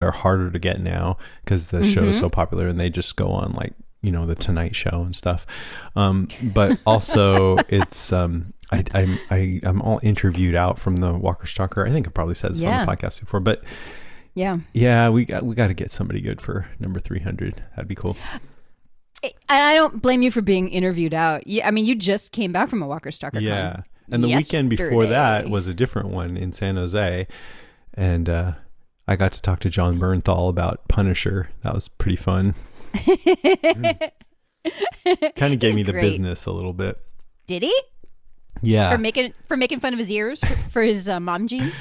are harder to get now because the show is so popular, and they just go on like, you know, the Tonight Show and stuff. But also it's I'm all interviewed out from the Walker Stalker. I think I probably said this on the podcast before, but yeah, we got to get somebody good for number 300. That'd be cool. I don't blame you for being interviewed out. I mean, you just came back from a Walker Stalker con. Yeah. And the weekend before that was a different one in San Jose. And I got to talk to John Bernthal about Punisher. That was pretty fun. Kind of gave me the business a little bit. Did he? Yeah. For making fun of his ears for his mom jeans?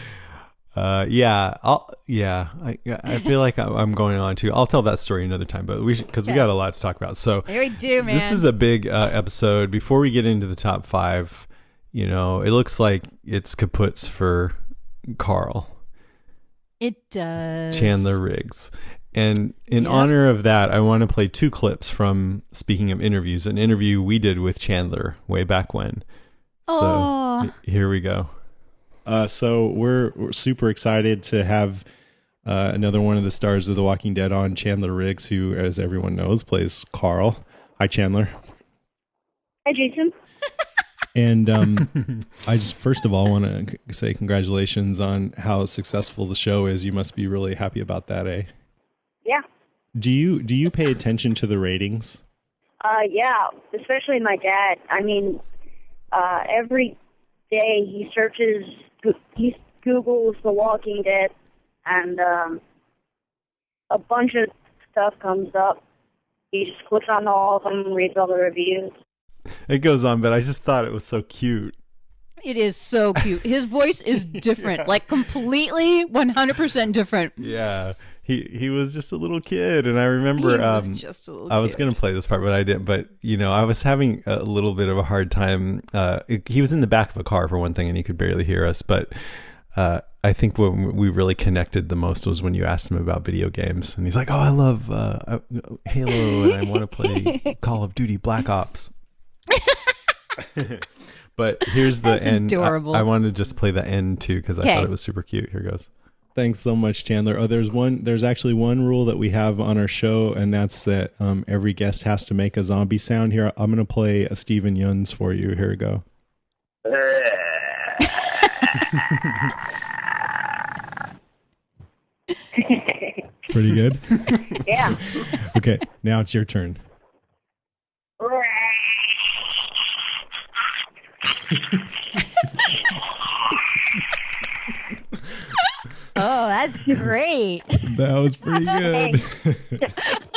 Yeah. I feel like I'm going on too. I'll tell that story another time, but because we got a lot to talk about. So here we do, man. This is a big episode. Before we get into the top 5, you know, it looks like it's kaputs for Carl. It does. Chandler Riggs. And in honor of that, I want to play 2 clips from, speaking of interviews, an interview we did with Chandler way back when. So here we go. So we're super excited to have another one of the stars of The Walking Dead on, Chandler Riggs, who, as everyone knows, plays Carl. Hi, Chandler. Hi, Jason. And I just first of all want to say congratulations on how successful the show is. You must be really happy about that, eh? Yeah. Do you pay attention to the ratings? Yeah, especially my dad. I mean, every day he Googles The Walking Dead, and a bunch of stuff comes up. He just clicks on all of them and reads all the reviews. It goes on, but I just thought it was so cute. It is so cute. His voice is different, like completely 100% different. Yeah. He was just a little kid, and I remember he was just a little I was going to play this part, but I didn't. But you know, I was having a little bit of a hard time. He was in the back of a car for one thing, and he could barely hear us. But I think when we really connected the most was when you asked him about video games, and he's like, "Oh, I love Halo, and I want to play Call of Duty Black Ops." But here's the end. Adorable. I wanted to just play the end too because I thought it was super cute. Here goes. Thanks so much, Chandler. Oh, there's actually one rule that we have on our show, and that's that every guest has to make a zombie sound. Here, I'm going to play a Steven Yuns for you. Here we go. Pretty good? Yeah. Okay, now it's your turn. Oh, that's great. That was pretty good.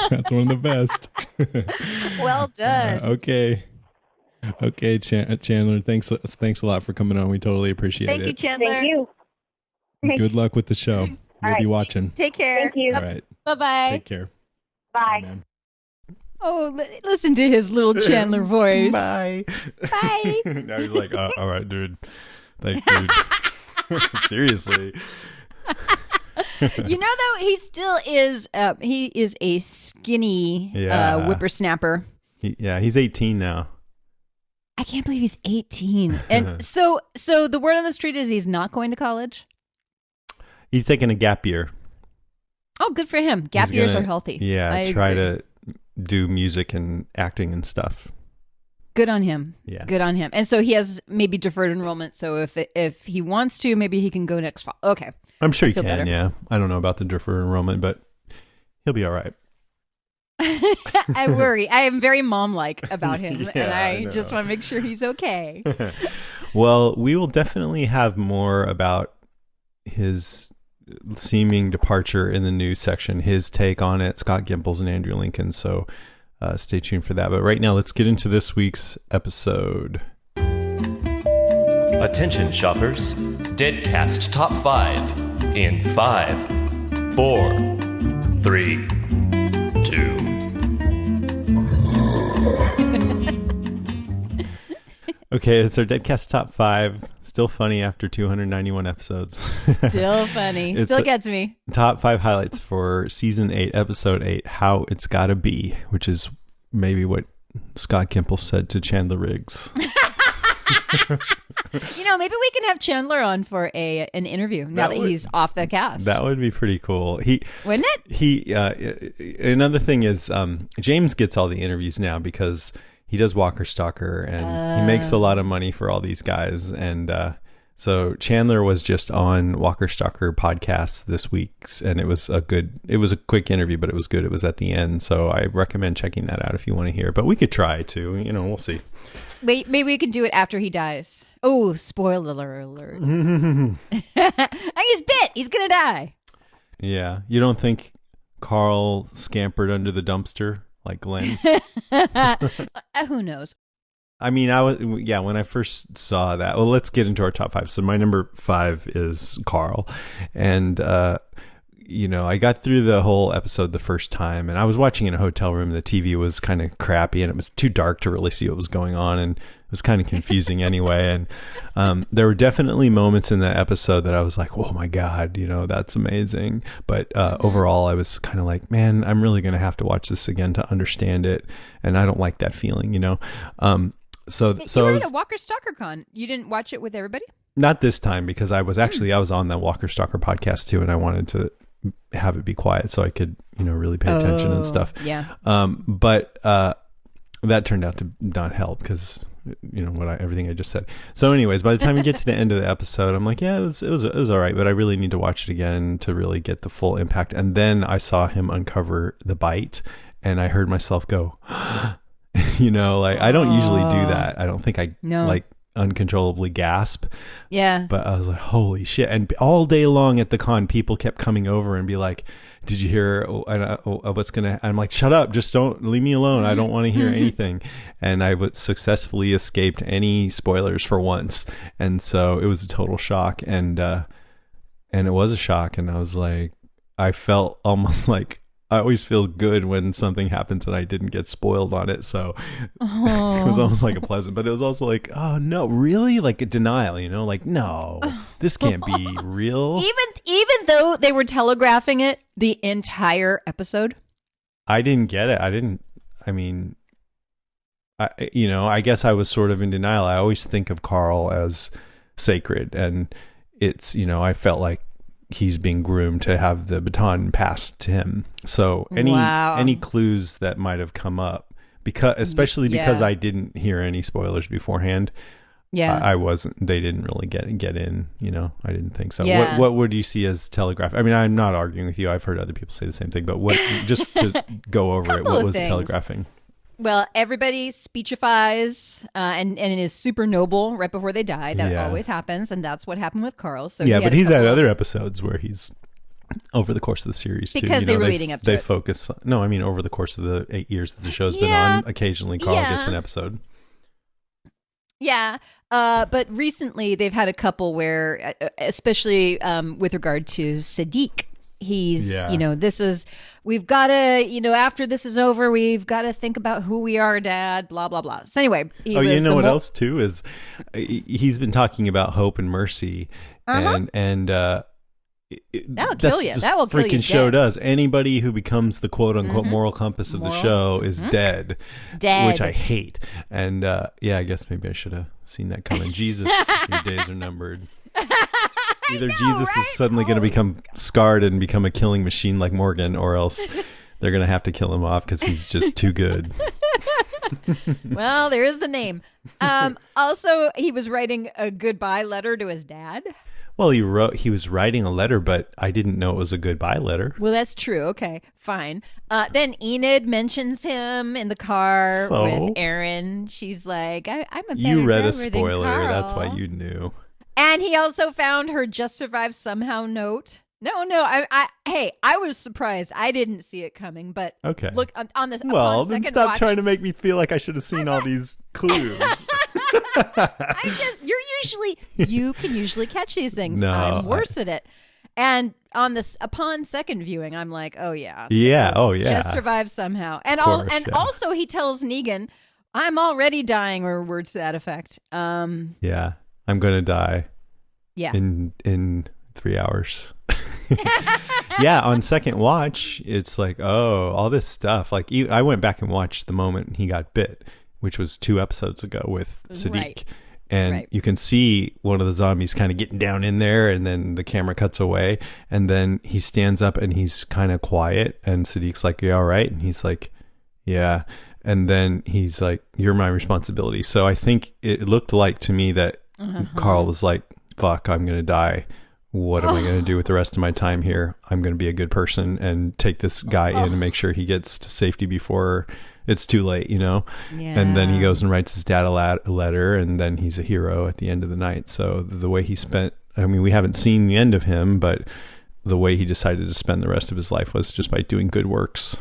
That's one of the best. Well done. Okay, Chandler, thanks a lot for coming on. We totally appreciate it. Thank you, Chandler. Thank you. Good luck with the show. We'll be watching. Take care. Thank you. All right. Bye-bye. Take care. Bye. Bye, man. Oh, listen to his little Chandler voice. Bye. Bye. Now he's like, all right, dude. Thanks, dude. Seriously. You know, though, he still is. He is a skinny whippersnapper. He's 18 now. I can't believe he's 18. And so the word on the street is he's not going to college. He's taking a gap year. Oh, good for him. Gap years are healthy. Yeah, I try agree. to do music and acting and stuff. Good on him. Yeah. Good on him. And so he has maybe deferred enrollment. So if he wants to, maybe he can go next fall. Okay. I'm sure he can, better. yeah. I don't know about the deferred enrollment, but he'll be all right. I worry. I am very mom-like about him, Yeah, and I I know. just want to make sure he's okay. Well, we will definitely have more about his seeming departure in the news section, his take on it, Scott Gimples and Andrew Lincoln. So stay tuned for that. But right now, let's get into this week's episode. Attention shoppers, Deadcast Top 5 in 5, 4, 3, 2. Okay, it's our Deadcast Top 5. Still funny after 291 episodes. Still funny. It's Still gets me. Top 5 highlights for Season 8, Episode 8, How It's Gotta Be, which is maybe what Scott Gimple said to Chandler Riggs. Maybe we can have Chandler on for an interview now that he's off the cast. That would be pretty cool. Wouldn't it? Another thing is James gets all the interviews now because he does Walker Stalker and he makes a lot of money for all these guys. And so Chandler was just on Walker Stalker podcast this week, and it was a quick interview, but it was good. It was at the end, so I recommend checking that out if you want to hear. But we could try to, we'll see. Wait, maybe we can do it after he dies. Oh, spoiler alert! He's bit. He's gonna die. Yeah, you don't think Carl scampered under the dumpster like Glenn? Who knows? I mean, when I first saw that, well, let's get into our top 5. So my number 5 is Carl. And, I got through the whole episode the first time, and I was watching in a hotel room. The TV was kind of crappy, and it was too dark to really see what was going on. And it was kind of confusing anyway. And there were definitely moments in that episode that I was like, oh my God, that's amazing. But overall, I was kind of like, man, I'm really going to have to watch this again to understand it. And I don't like that feeling, So you were at a Walker Stalker Con. You didn't watch it with everybody? Not this time, because I was on the Walker Stalker podcast too, and I wanted to have it be quiet so I could, really pay attention and stuff. Yeah. But that turned out to not help because everything I just said. So, anyways, by the time you get to the end of the episode, I'm like, yeah, it was all right, but I really need to watch it again to really get the full impact. And then I saw him uncover the bite, and I heard myself go. I don't usually do that. I don't think I uncontrollably gasp. Yeah. But I was like, holy shit. And all day long at the con, people kept coming over and be like, did you hear what's going to, I'm like, shut up. Just don't leave me alone. I don't want to hear anything. And I successfully escaped any spoilers for once. And so it was a total shock. And it was a shock. And I was like, I felt almost like, I always feel good when something happens and I didn't get spoiled on it. So it was almost like a pleasant, but it was also like, oh no, really? Like a denial, like, no, this can't be real. Even though they were telegraphing it the entire episode. I didn't get it. I guess I was sort of in denial. I always think of Carl as sacred, and it's, I felt like he's being groomed to have the baton passed to him. So any clues that might have come up, because I didn't hear any spoilers beforehand. Yeah, they didn't really get in. I didn't think so. Yeah. What would you see as telegraph? I mean, I'm not arguing with you. I've heard other people say the same thing, but what? Just to go over it, what was telegraphing? Well, everybody speechifies and it is super noble right before they die. That always happens, and that's what happened with Carl. So but he's had other episodes where he's over the course of the series because they were leading up to they it. Focus. No, I mean over the course of the 8 years that the show's been on, occasionally Carl gets an episode. Yeah, but recently they've had a couple where, especially with regard to Sadiq. He's, we've got to, after this is over, we've got to think about who we are, Dad, blah, blah, blah. So anyway. What else too is he's been talking about hope and mercy and that'll kill you. That will kill you. Freaking show does. Anybody who becomes the quote unquote moral compass of the show is dead, which I hate. And I guess maybe I should have seen that coming. Jesus, your days are numbered. Either Jesus is suddenly going to become scarred and become a killing machine like Morgan, or else they're going to have to kill him off because he's just too good. Well, there is the name. Also, he was writing a goodbye letter to his dad. Well, he was writing a letter, but I didn't know it was a goodbye letter. Well, that's true. Okay, fine. Then Enid mentions him in the car with Aaron. She's like, I'm a better You read driver a spoiler. Than Carl. That's why you knew. And he also found her just survived somehow note. No, I was surprised. I didn't see it coming, but okay. Look on this. Well, then stop trying to make me feel like I should have seen all these clues. You can usually catch these things. No, I'm worse at it. And upon second viewing, I'm like, oh yeah, just survived somehow. And also he tells Negan, I'm already dying, or words to that effect. Yeah. I'm going to die in 3 hours. Yeah, on second watch, it's like, oh, all this stuff. Like, I went back and watched the moment he got bit, which was 2 episodes ago with Sadiq. Right. And you can see one of the zombies kind of getting down in there, and then the camera cuts away, and then he stands up and he's kind of quiet, and Sadiq's like, "You all right?" And he's like, "Yeah." And then he's like, "You're my responsibility." So I think it looked like to me that Carl was like, "Fuck, I'm going to die. What am I going to do with the rest of my time here? I'm going to be a good person and take this guy in and make sure he gets to safety before it's too late, you know?" Yeah. And then he goes and writes his dad a letter, and then he's a hero at the end of the night. So the way he spent, I mean, we haven't seen the end of him, but the way he decided to spend the rest of his life was just by doing good works.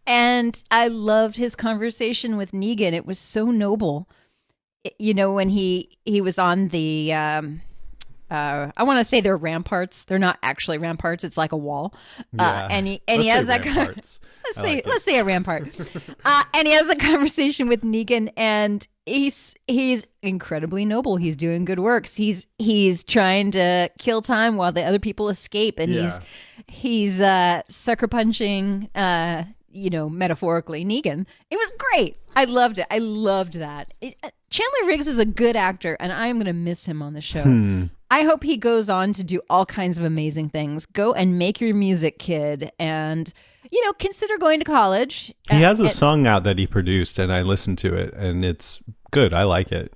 And I loved his conversation with Negan. It was so noble. You know, when he was on the, I want to say they're ramparts. They're not actually ramparts. It's like a wall. Yeah. And he has that ramparts. let's say a rampart. And he has a conversation with Negan, and he's incredibly noble. He's doing good works. He's trying to kill time while the other people escape, and he's sucker punching, metaphorically, Negan. It was great. I loved it. I loved that. Chandler Riggs is a good actor, and I'm going to miss him on the show. I hope he goes on to do all kinds of amazing things. Go and make your music, kid, and consider going to college. He has a song out that he produced, and I listened to it, and it's good. I like it.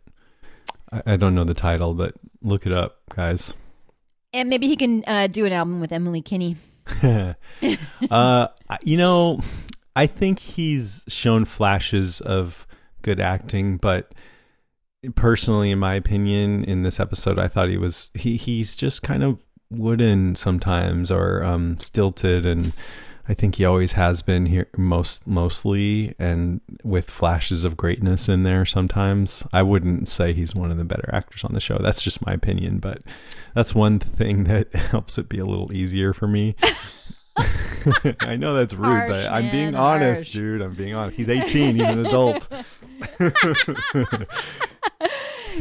I don't know the title, but look it up, guys. And maybe he can do an album with Emily Kinney. I think he's shown flashes of good acting, but personally, in my opinion, in this episode, I thought he's just kind of wooden sometimes, or stilted, and I think he always has been here mostly, and with flashes of greatness in there sometimes. I wouldn't say he's one of the better actors on the show. That's just my opinion, but that's one thing that helps it be a little easier for me. I know that's rude, harsh, but I'm man, being honest, harsh. dude. I'm being honest. He's 18. He's an adult.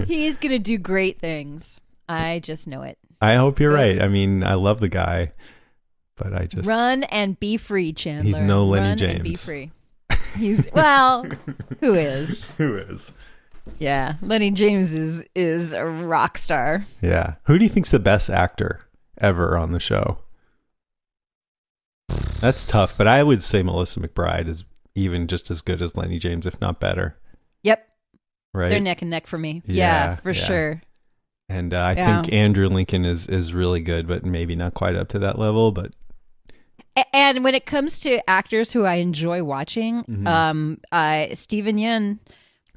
He's going to do great things. I just know it. I hope you're right. I mean, I love the guy, but I just... Run and be free, Chandler. He's no Lenny Run James. And be free. Well, who is? Who is? Yeah, Lenny James is a rock star. Yeah. Who do you think's the best actor ever on the show? That's tough, but I would say Melissa McBride is even just as good as Lenny James, if not better. Yep. Right? They're neck and neck for me. Yeah, for sure. And I think Andrew Lincoln is really good, but maybe not quite up to that level. But and when it comes to actors who I enjoy watching, Steven Yeun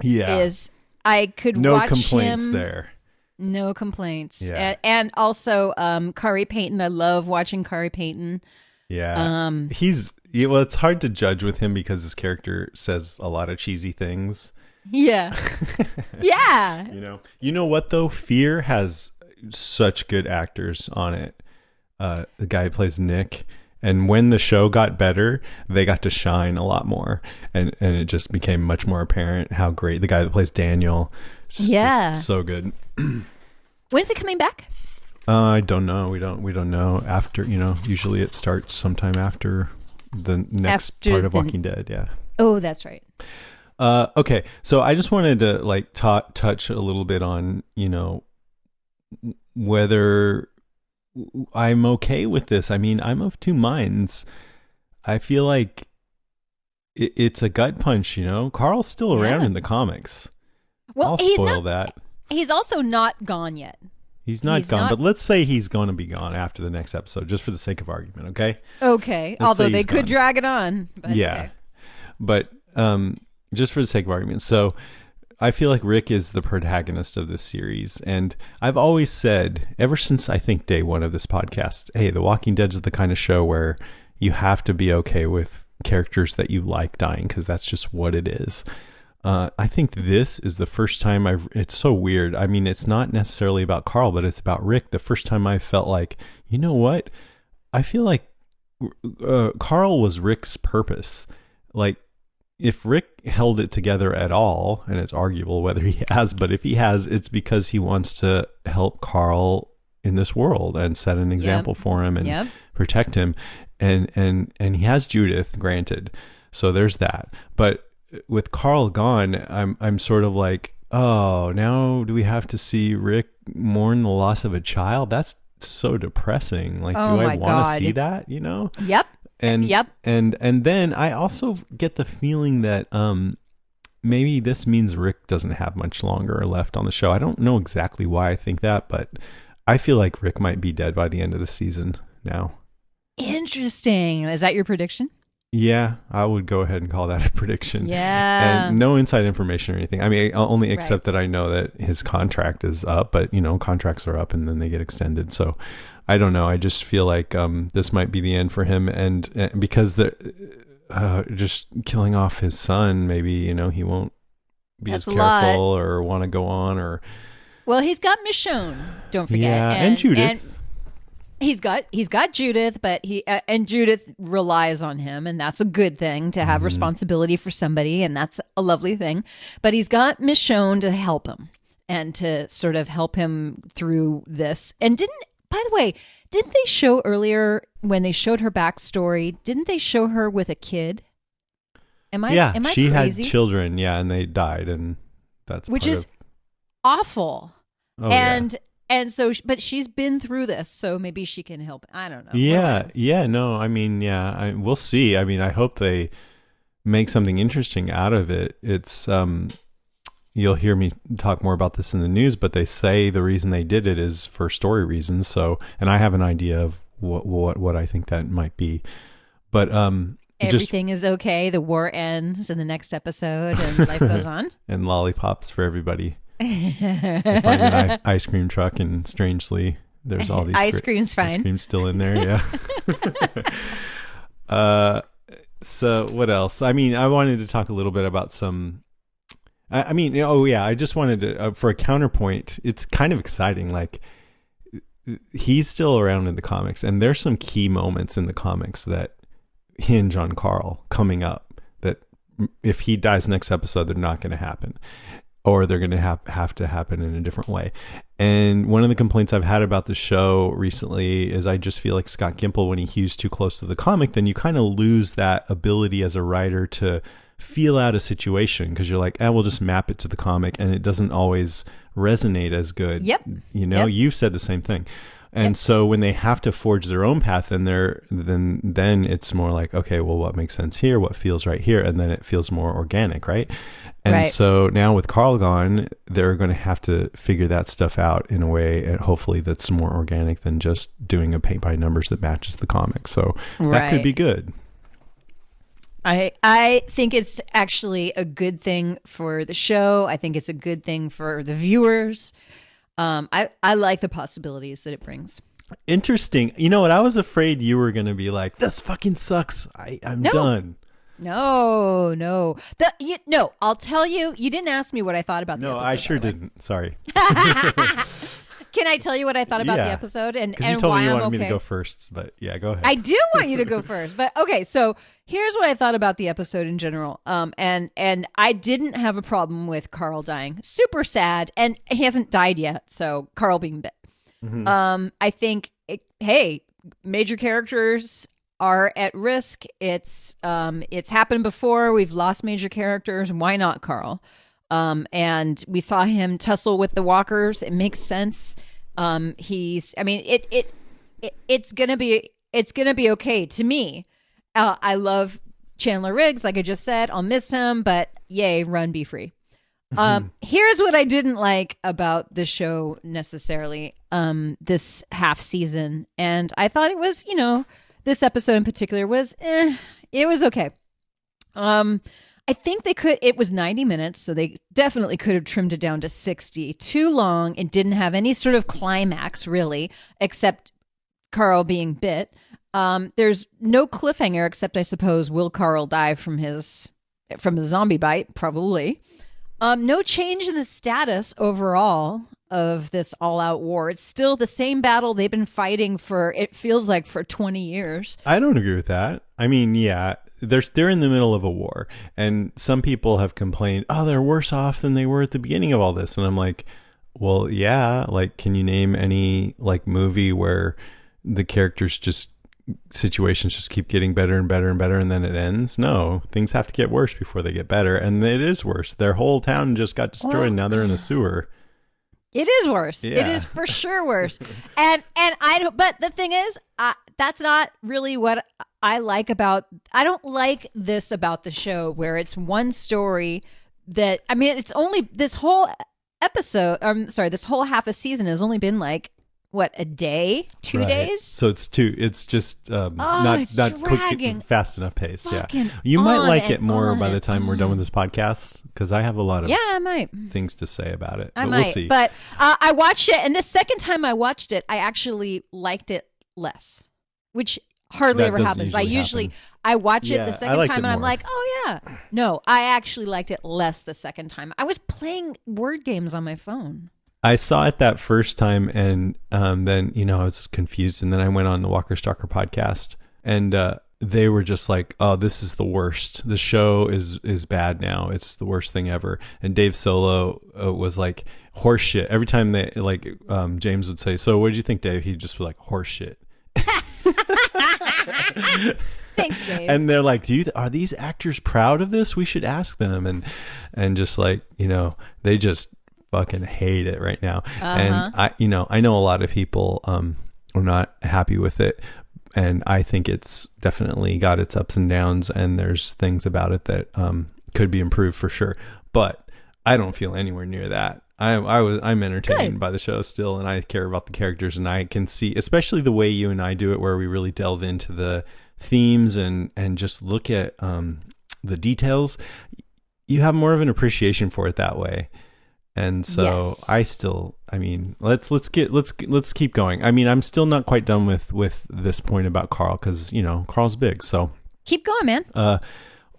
is... I could no watch complaints him. there. No complaints. Yeah. And also Kari Payton. I love watching Kari Payton. Yeah. It's hard to judge with him because his character says a lot of cheesy things. Yeah. Yeah. You know what though? Fear has such good actors on it. The guy who plays Nick. And when the show got better, they got to shine a lot more. And it just became much more apparent how great the guy that plays Daniel. Just so good. When's it coming back? I don't know. We don't know. After, usually it starts sometime after the next part of Walking Dead. Yeah. Oh, that's right. Okay. So I just wanted to touch a little bit on, whether I'm okay with this. I mean, I'm of two minds. I feel like it's a gut punch, Carl's still around in the comics. Well, I'll spoil that. He's also not gone yet. He's not gone, but let's say he's going to be gone after the next episode, just for the sake of argument, okay? Okay. Although they could drag it on. But yeah. But just for the sake of argument. So I feel like Rick is the protagonist of this series. And I've always said, ever since I think day one of this podcast, hey, The Walking Dead is the kind of show where you have to be okay with characters that you like dying, because that's just what it is. I think this is the first time it's so weird. I mean, it's not necessarily about Carl, but it's about Rick. The first time I felt like, you know what? I feel like Carl was Rick's purpose. Like, if Rick held it together at all, and it's arguable whether he has, but if he has, it's because he wants to help Carl in this world and set an example for him and protect him. And he has Judith, granted. So there's that. But with Carl gone, I'm sort of like, oh, now do we have to see Rick mourn the loss of a child? That's so depressing. Like, Oh do my I want to God. see that, you know? Yep. And Yep. and then I also get the feeling that maybe this means Rick doesn't have much longer left on the show. I don't know exactly why I think that, but I feel like Rick might be dead by the end of the season now. Interesting. Is that your prediction? Yeah, I would go ahead and call that a prediction. Yeah. And no inside information or anything. I mean, only except that I know that his contract is up, but you know, contracts are up and then they get extended. So I don't know. I just feel like this might be the end for him. And because they're just killing off his son, maybe, you know, he won't be That's as a lot. careful or want to go on or. Well, he's got Michonne. Don't forget. Yeah, and Judith. And he's got Judith, but and Judith relies on him, and that's a good thing to have responsibility for somebody, and that's a lovely thing. But he's got Michonne to help him and to sort of help him through this. And by the way, didn't they show earlier when they showed her backstory? Didn't they show her with a kid? Am I she crazy? had children, and they died, and that's which part is of, awful. oh, And so, but she's been through this, so maybe she can help. I don't know. No, I mean, we'll see. I mean, I hope they make something interesting out of it. It's, you'll hear me talk more about this in the news, but they say the reason they did it is for story reasons. So, and I have an idea of what I think that might be, but, everything is okay. The war ends in the next episode and life goes on. And lollipops for everybody. They find an ice cream truck, and strangely, there's all these ice cream's fine. Ice cream's still in there, yeah. So what else? I mean, I wanted to talk a little bit about some. I just wanted to for a counterpoint. It's kind of exciting. Like he's still around in the comics, and there's some key moments in the comics that hinge on Carl coming up. That if he dies next episode, they're not going to happen. Or they're going to have to happen in a different way. And one of the complaints I've had about the show recently is I just feel like Scott Gimple, when he hews too close to the comic, then you kind of lose that ability as a writer to feel out a situation because you're like, we'll just map it to the comic, and it doesn't always resonate as good. Yep. You know, Yep. You've said the same thing. And so when they have to forge their own path, then it's more like, okay, well, what makes sense here? What feels right here? And then it feels more organic, right? And so now with Carl gone, they're going to have to figure that stuff out in a way, and hopefully that's more organic than just doing a paint by numbers that matches the comic. So that could be good. I think it's actually a good thing for the show. I think it's a good thing for the viewers. I like the possibilities that it brings. Interesting. You know what? I was afraid you were going to be like, this fucking sucks. I'm done. No. I'll tell you. You didn't ask me what I thought about the episode. No, I sure didn't. Sorry. Can I tell you what I thought about the episode and you told why me you wanted I'm me to okay? go first, but yeah, go ahead. I do want you to go first, but okay. So here's what I thought about the episode in general. And I didn't have a problem with Carl dying. Super sad, and he hasn't died yet. So Carl being bit. Mm-hmm. I think major characters are at risk. It's happened before. We've lost major characters. Why not Carl? And we saw him tussle with the walkers. It makes sense. It's gonna be okay to me. I love Chandler Riggs, like I just said. I'll miss him, but yay, run, be free. Here's what I didn't like about the show necessarily, this half season. And I thought it was, this episode in particular was, it was okay. I think it was 90 minutes, so they definitely could have trimmed it down to 60. Too long. It didn't have any sort of climax, really, except Carl being bit. There's no cliffhanger, except I suppose, will Carl die from his zombie bite? Probably. No change in the status overall of this all-out war. It's still the same battle they've been fighting it feels like for 20 years. I don't agree with that. I mean, yeah, they're in the middle of a war, and some people have complained, they're worse off than they were at the beginning of all this. And I'm like, well, yeah, like, can you name any like movie where the characters just situations just keep getting better and better and better, and then it ends. No, things have to get worse before they get better, and it is worse. Their whole town just got destroyed. And now they're in a sewer. It is worse. Yeah. It is for sure worse. and I don't. But the thing is, that's not really what I like about. I don't like this about the show, where it's one story that. I mean, it's only this whole episode. This whole half a season has only been like. What, a day? 2 days? So it's just not quick, fast enough pace. Yeah, you might like it more by the time we're done with this podcast, because I have a lot of I might things to say about it. I but might. We'll see. But I watched it, and the second time I watched it, I actually liked it less, which hardly ever happens. I watch it the second time, and I'm like, oh yeah. No, I actually liked it less the second time. I was playing word games on my phone. I saw it that first time, and then I was confused, and then I went on the Walker Stalker podcast, and they were just like, "Oh, this is the worst. The show is bad now. It's the worst thing ever." And Dave Solo was like, "Horseshit." Every time they James would say, "So, what did you think, Dave?" He'd just be like, "Horseshit." Thanks, Dave. And they're like, are these actors proud of this? We should ask them. And just like, they just fucking hate it right now. And I know a lot of people are not happy with it, and I think it's definitely got its ups and downs, and there's things about it that could be improved for sure, but I don't feel anywhere near that. I'm entertained by the show still, and I care about the characters, and I can see, especially the way you and I do it, where we really delve into the themes and just look at the details. You have more of an appreciation for it that way. And so let's keep going. I mean, I'm still not quite done with this point about Carl, because Carl's big. So keep going, man.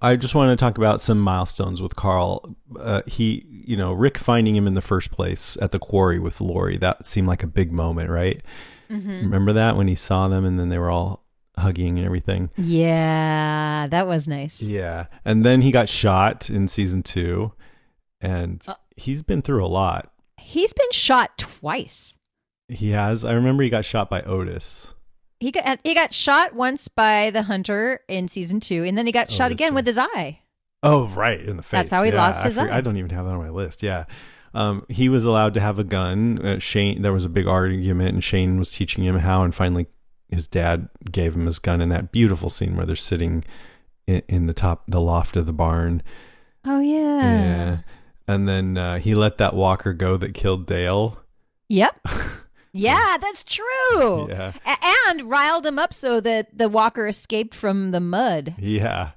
I just want to talk about some milestones with Carl. Rick finding him in the first place at the quarry with Lori, that seemed like a big moment, right? Mm-hmm. Remember that, when he saw them and then they were all hugging and everything? Yeah, that was nice. Yeah. And then he got shot in season 2, and he's been through a lot. He's been shot twice. He has. I remember he got shot by Otis. He got shot once by the hunter in season 2, and then he got shot again with his eye. Oh, right, in the face. That's how he lost his eye. I don't even have that on my list. Yeah. He was allowed to have a gun. Shane, there was a big argument, and Shane was teaching him how, and finally his dad gave him his gun in that beautiful scene where they're sitting in the loft of the barn. Oh, yeah. Yeah. And then he let that walker go that killed Dale. Yep. Yeah, that's true. Yeah. And riled him up so that the walker escaped from the mud. Yeah.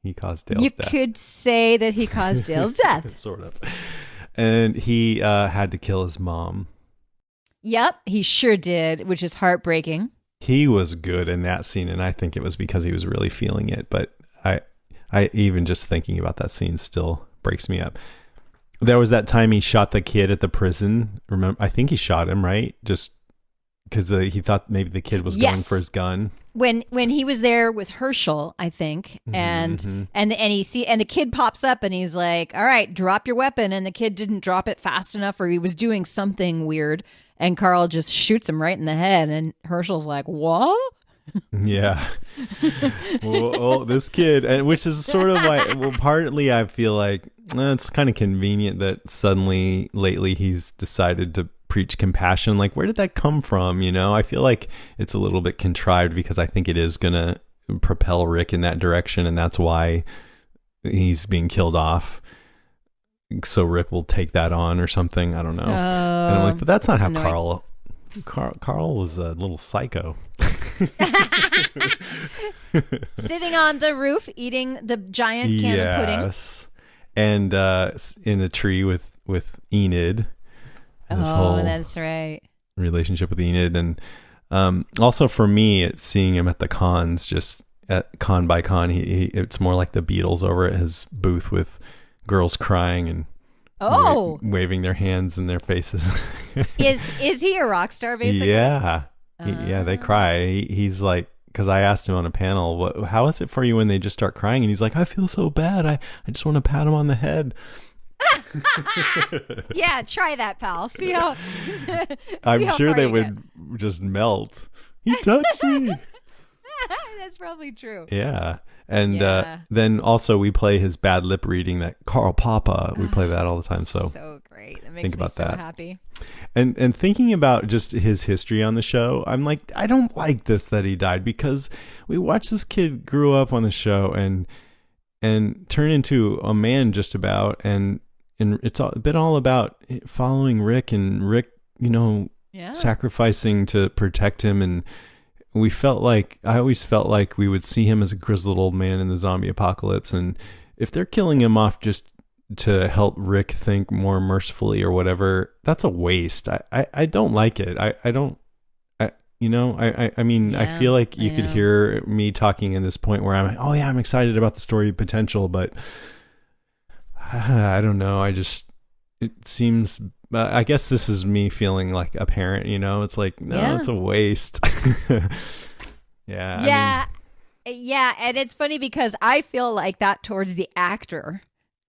He caused Dale's death. You could say that he caused Dale's death. Sort of. And he had to kill his mom. Yep, he sure did, which is heartbreaking. He was good in that scene, and I think it was because he was really feeling it. But I even just thinking about that scene still breaks me up. There was that time he shot the kid at the prison. Remember, I think he shot him, right? Just because he thought maybe the kid was going for his gun. When he was there with Herschel, I think, and the kid pops up and he's like, "All right, drop your weapon," and the kid didn't drop it fast enough, or he was doing something weird, and Carl just shoots him right in the head, and Herschel's like, "What?" Yeah. well, this kid, and which is sort of like, well, partly I feel like it's kind of convenient that suddenly lately he's decided to preach compassion. Like, where did that come from? I feel like it's a little bit contrived, because I think it is going to propel Rick in that direction, and that's why he's being killed off. So Rick will take that on or something. I don't know. And I'm like, but that's not how annoying. Carl was a little psycho. Sitting on the roof eating the giant can of pudding. Yes. And in the tree with Enid. That's right. Relationship with Enid. And also for me, it's seeing him at the cons, just at con by con. It's more like the Beatles over at his booth with girls crying and waving their hands in their faces. Is he a rock star, basically? Yeah. Yeah, they cry. He's like, because I asked him on a panel, how is it for you when they just start crying? And he's like, I feel so bad. I just want to pat him on the head. Yeah, try that, pal. See how I'm sure they would just melt. He touched me. That's probably true. Yeah. And then also we play his bad lip reading, that Carl Papa. We play that all the time. So great. That makes me so happy. And thinking about just his history on the show, I'm like, I don't like this that he died, because we watched this kid grew up on the show and turn into a man just about, and it's been all about following Rick, and Rick, sacrificing to protect him. And I always felt like we would see him as a grizzled old man in the zombie apocalypse. And if they're killing him off just to help Rick think more mercifully or whatever, that's a waste. I don't like it. I feel like you could hear me talking in this point where I'm like, oh yeah, I'm excited about the story potential, but I don't know. It seems, I guess this is me feeling like a parent, it's like, no, it's a waste. Yeah. And it's funny because I feel like that towards the actor.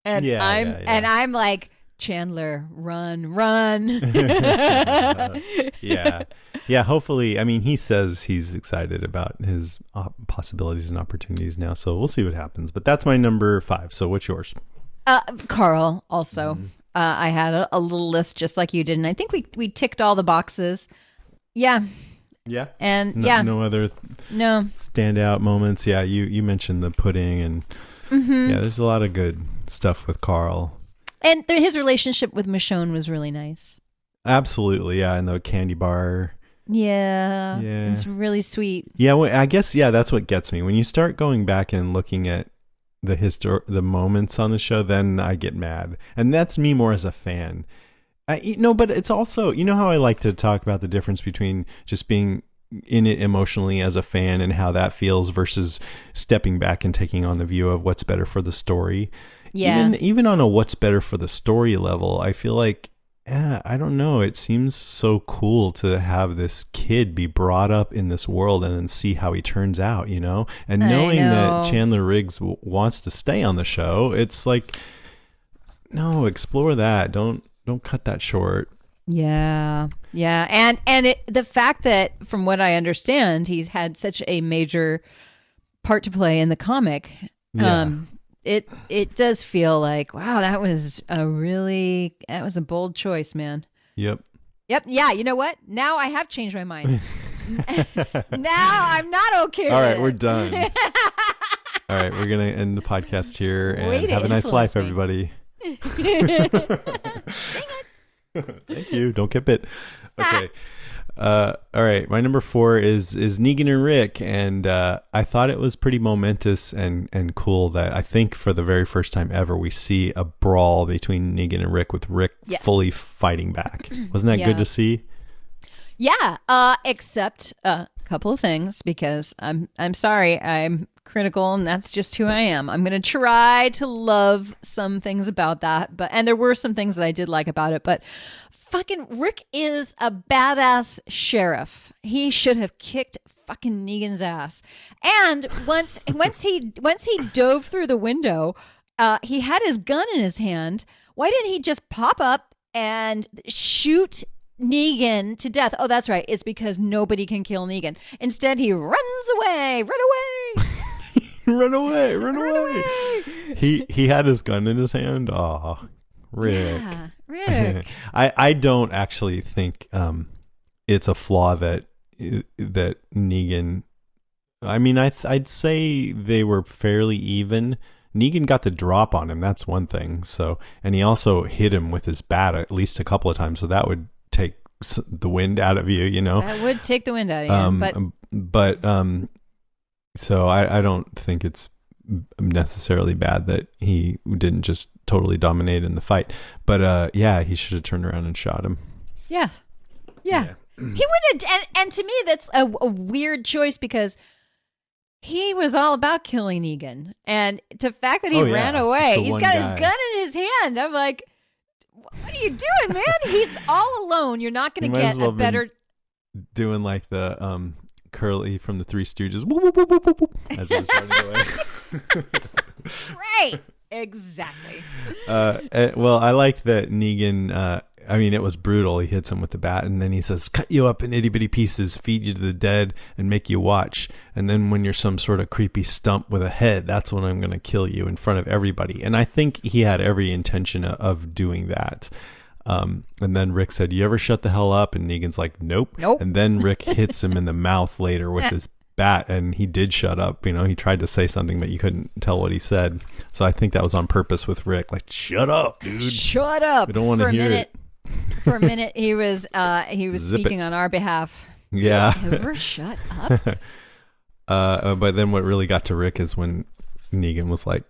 And I'm like, Chandler, run. Yeah. Hopefully, he says he's excited about his possibilities and opportunities now. So we'll see what happens. But that's my number 5. So what's yours? Carl also. Mm-hmm. I had a little list just like you did, and I think we ticked all the boxes. Yeah. Yeah. And no other standout moments. Yeah, you mentioned the pudding, and there's a lot of good stuff with Carl. And his relationship with Michonne was really nice. Absolutely, yeah, and the candy bar. Yeah. It's really sweet. Yeah, well, I guess that's what gets me. When you start going back and looking at the moments on the show, then I get mad, and that's me more as a fan. But it's also, how I like to talk about the difference between just being in it emotionally as a fan and how that feels versus stepping back and taking on the view of what's better for the story. Yeah. Even on a what's better for the story level, I feel like, I don't know. It seems so cool to have this kid be brought up in this world and then see how he turns out, and knowing that Chandler Riggs wants to stay on the show. It's like, no, explore that. Don't cut that short. Yeah. And the fact that, from what I understand, he's had such a major part to play in the comic. Yeah. It does feel like, wow, that was a bold choice, man. Yep. Yeah. You know what? Now I have changed my mind. Now I'm not okay with it. All right, we're done. All right, we're going to end the podcast here, and have a nice life, everybody. Dang it. Thank you. Don't get bit. Okay. All right. My number 4 is Negan and Rick, and I thought it was pretty momentous and cool that I think for the very first time ever we see a brawl between Negan and Rick, with Rick fully fighting back. Wasn't that good to see? Yeah. Except a couple of things, because I'm sorry, I'm critical, and that's just who I am. I'm going to try to love some things about that, and there were some things that I did like about it, but fucking Rick is a badass sheriff. He should have kicked fucking Negan's ass. And once he dove through the window, he had his gun in his hand. Why didn't he just pop up and shoot Negan to death? Oh, that's right. It's because nobody can kill Negan. Instead, he runs away. Run away. Run away. He had his gun in his hand. Oh, Rick. Yeah, Rick. I don't actually think it's a flaw that Negan. I'd say they were fairly even. Negan got the drop on him. That's one thing. So, and he also hit him with his bat at least a couple of times. So that would take the wind out of you. That would take the wind out of you. But so I don't think it's necessarily bad that he didn't just totally dominate in the fight. But he should have turned around and shot him. Yeah. He wouldn't have, and to me that's a weird choice, because he was all about killing Negan, and the fact that he ran away, he's got his gun in his hand. I'm like, what are you doing, man? He's all alone. You're not going to get a better. Doing like the Curly from the Three Stooges, whoop, whoop, whoop, whoop, whoop, as he was running away. Right. Exactly. Well, I like that Negan. I mean, it was brutal. He hits him with the bat, and then he says, cut you up in itty bitty pieces, feed you to the dead, and make you watch. And then when you're some sort of creepy stump with a head, that's when I'm going to kill you in front of everybody. And I think he had every intention of doing that. And then Rick said, you ever shut the hell up? And Negan's like, nope. And then Rick hits him in the mouth later with his bat, and he did shut up. You know, he tried to say something, but you couldn't tell what he said. So I think that was on purpose with Rick. Like, shut up, dude. Shut up. We don't want to hear it. For a minute, he was speaking on our behalf. Yeah. Ever shut up? But then what really got to Rick is when Negan was like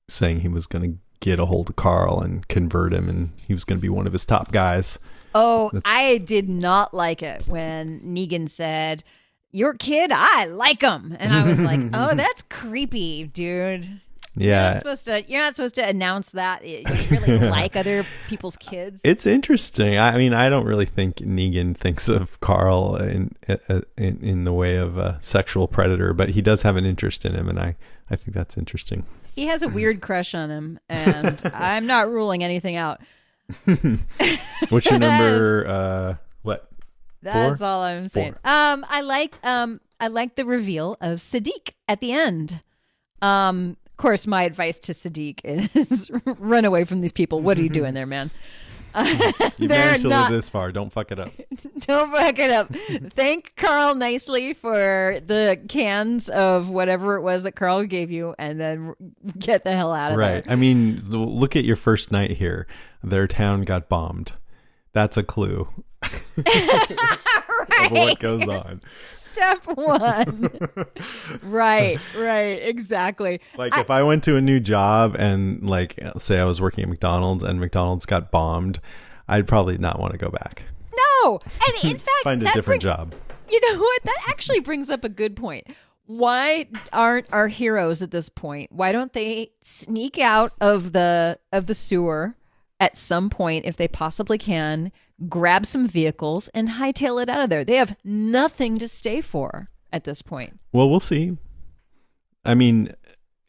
saying he was going to get a hold of Carl and convert him, and he was going to be one of his top guys. Oh, I did not like it when Negan said, your kid, I like him. And I was like, oh, that's creepy, dude. Yeah. You're not supposed to announce that you really like other people's kids. It's interesting. I mean, I don't really think Negan thinks of Carl in the way of a sexual predator, but he does have an interest in him, and I think that's interesting. He has a weird crush on him, and I'm not ruling anything out. What's your number? What? That's 4? all I'm saying. 4. I liked the reveal of Sadiq at the end. Of course, my advice to Sadiq is run away from these people. What are you doing there, man? You managed to live this far. Don't fuck it up. Don't fuck it up. Thank Carl nicely for the cans of whatever it was that Carl gave you, and then get the hell out of there. Right. I mean, look at your first night here. Their town got bombed. That's a clue. Right. Of what goes on. Step 1. Right, exactly. Like if I went to a new job and like say I was working at McDonald's and McDonald's got bombed, I'd probably not want to go back. No. And in fact, find a different job. You know what? That actually brings up a good point. Why aren't our heroes at this point? Why don't they sneak out of the sewer at some point if they possibly can? Grab some vehicles and hightail it out of there. They have nothing to stay for at this point. Well, we'll see. I mean,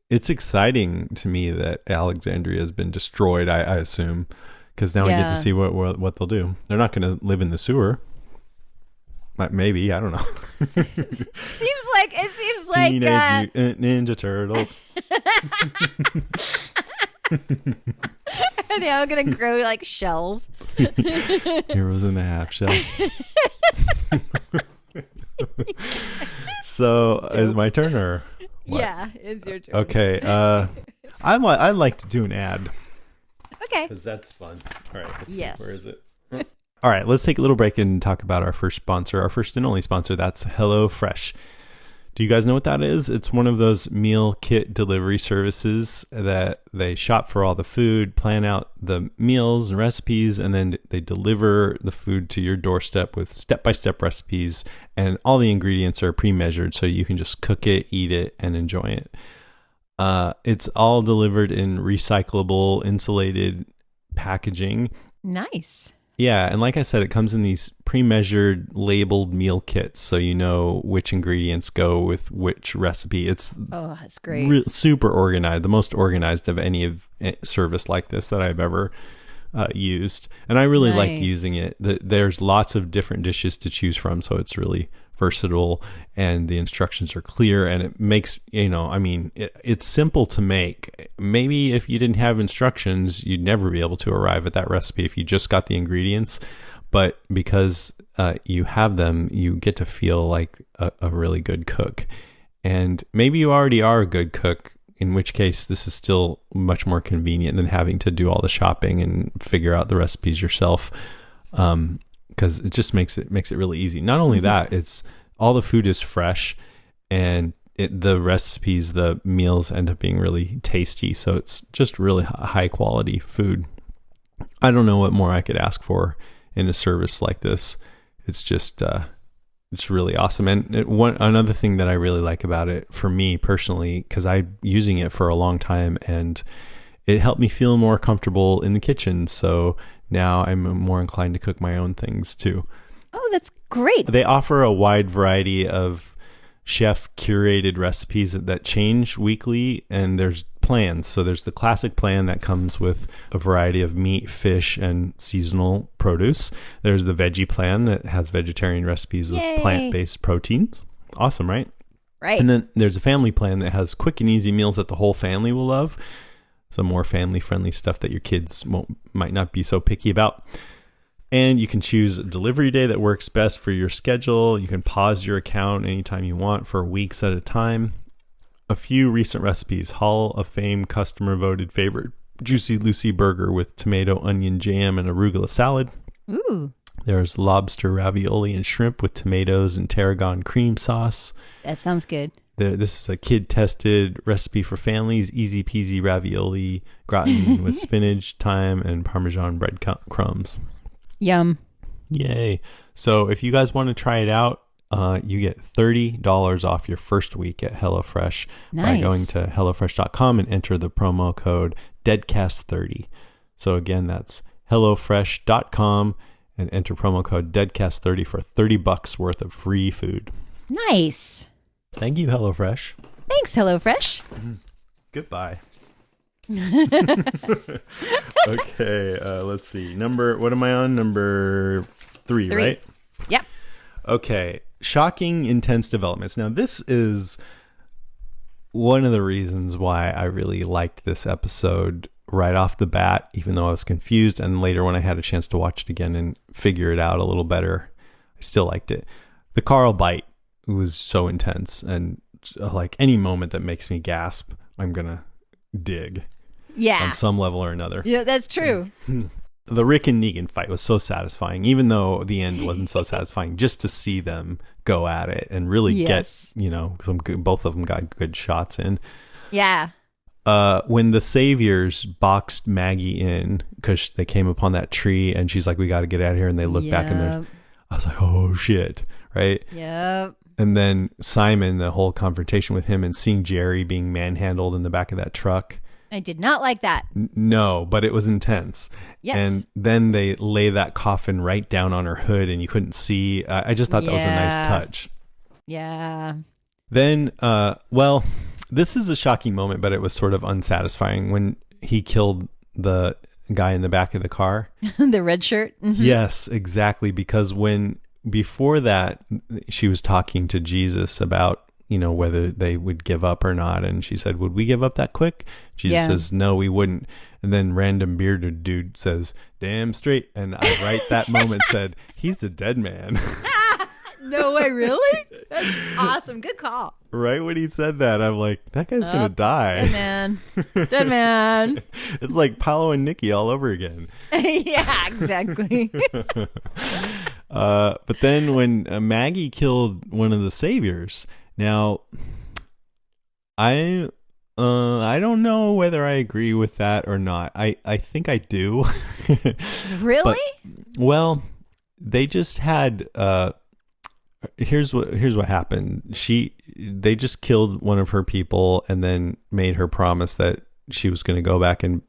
it's exciting to me that Alexandria has been destroyed, I assume, because now we get to see what they'll do. They're not going to live in the sewer. Maybe, I don't know. It seems like Teenage Mutant Ninja Turtles. Are they all gonna grow like shells? Heroes in a half shell. So is my turn or what? Yeah, it's your turn. Okay. I'd like to do an ad. Okay. Because that's fun. All right. Let's Yes. see. Where is it? All right. Let's take a little break and talk about our first sponsor, our first and only sponsor. That's HelloFresh. Do you guys know what that is? It's one of those meal kit delivery services that they shop for all the food, plan out the meals and recipes, and then they deliver the food to your doorstep with step-by-step recipes, and all the ingredients are pre-measured so you can just cook it, eat it, and enjoy it. It's all delivered in recyclable, insulated packaging. Nice. Yeah, and like I said, it comes in these pre-measured labeled meal kits, so you know which ingredients go with which recipe. It's that's great. Super organized, the most organized of any service like this that I've ever used, and I really like using it. There's lots of different dishes to choose from, so it's really versatile, and the instructions are clear, and it makes, it's simple to make. Maybe if you didn't have instructions, you'd never be able to arrive at that recipe if you just got the ingredients, but because you have them, you get to feel like a really good cook. And maybe you already are a good cook, in which case this is still much more convenient than having to do all the shopping and figure out the recipes yourself. Because it just makes it really easy. Not only that, it's all the food is fresh, and the recipes, the meals end up being really tasty. So it's just really high quality food. I don't know what more I could ask for in a service like this. It's just it's really awesome. And another thing that I really like about it, for me personally, because I'm using it for a long time, and it helped me feel more comfortable in the kitchen. So now I'm more inclined to cook my own things too. Oh, that's great. They offer a wide variety of chef curated recipes that change weekly, and there's plans. So there's the classic plan that comes with a variety of meat, fish, and seasonal produce. There's the veggie plan that has vegetarian recipes with plant-based proteins. Awesome, right? Right. And then there's a family plan that has quick and easy meals that the whole family will love. Some more family-friendly stuff that your kids might not be so picky about. And you can choose a delivery day that works best for your schedule. You can pause your account anytime you want for weeks at a time. A few recent recipes: Hall of Fame customer voted favorite Juicy Lucy burger with tomato, onion jam, and arugula salad. Ooh. There's lobster ravioli and shrimp with tomatoes and tarragon cream sauce. That sounds good. This is a kid-tested recipe for families. Easy peasy ravioli gratin with spinach, thyme, and Parmesan bread crumbs. Yum. Yay. So if you guys want to try it out, you get $30 off your first week at HelloFresh by going to HelloFresh.com and enter the promo code DEADCAST30. So again, that's HelloFresh.com and enter promo code DEADCAST30 for $30 worth of free food. Nice. Thank you, HelloFresh. Thanks, HelloFresh. Goodbye. Okay, let's see. What am I on? Number 3, right? Yep. Okay. Shocking, intense developments. Now, this is one of the reasons why I really liked this episode right off the bat, even though I was confused. And later, when I had a chance to watch it again and figure it out a little better, I still liked it. The Carl bite was so intense. And like any moment that makes me gasp, I'm going to dig. Yeah. On some level or another. Yeah, that's true. The Rick and Negan fight was so satisfying, even though the end wasn't so satisfying, just to see them go at it and really get, both of them got good shots in. Yeah. When the Saviors boxed Maggie in because they came upon that tree and she's like, we got to get out of here. And they look back and I was like, oh shit. Right. Yep. And then Simon, the whole confrontation with him and seeing Jerry being manhandled in the back of that truck. I did not like that. No, but it was intense. Yes. And then they lay that coffin right down on her hood and you couldn't see. I just thought that was a nice touch. Yeah. Then, this is a shocking moment, but it was sort of unsatisfying when he killed the guy in the back of the car. The red shirt? Mm-hmm. Yes, exactly. Because before that, she was talking to Jesus about whether they would give up or not. And she said, would we give up that quick? Jesus says, no, we wouldn't. And then random bearded dude says, damn straight. And I right that moment said, he's a dead man. No way, really? That's awesome. Good call. Right when he said that, I'm like, that guy's going to die. Dead man. Dead man. It's like Paolo and Nikki all over again. Yeah, exactly. But then when Maggie killed one of the Saviors, now, I don't know whether I agree with that or not. I think I do. Really? Well, they just had. Here's what happened. They just killed one of her people and then made her promise that she was going to go back and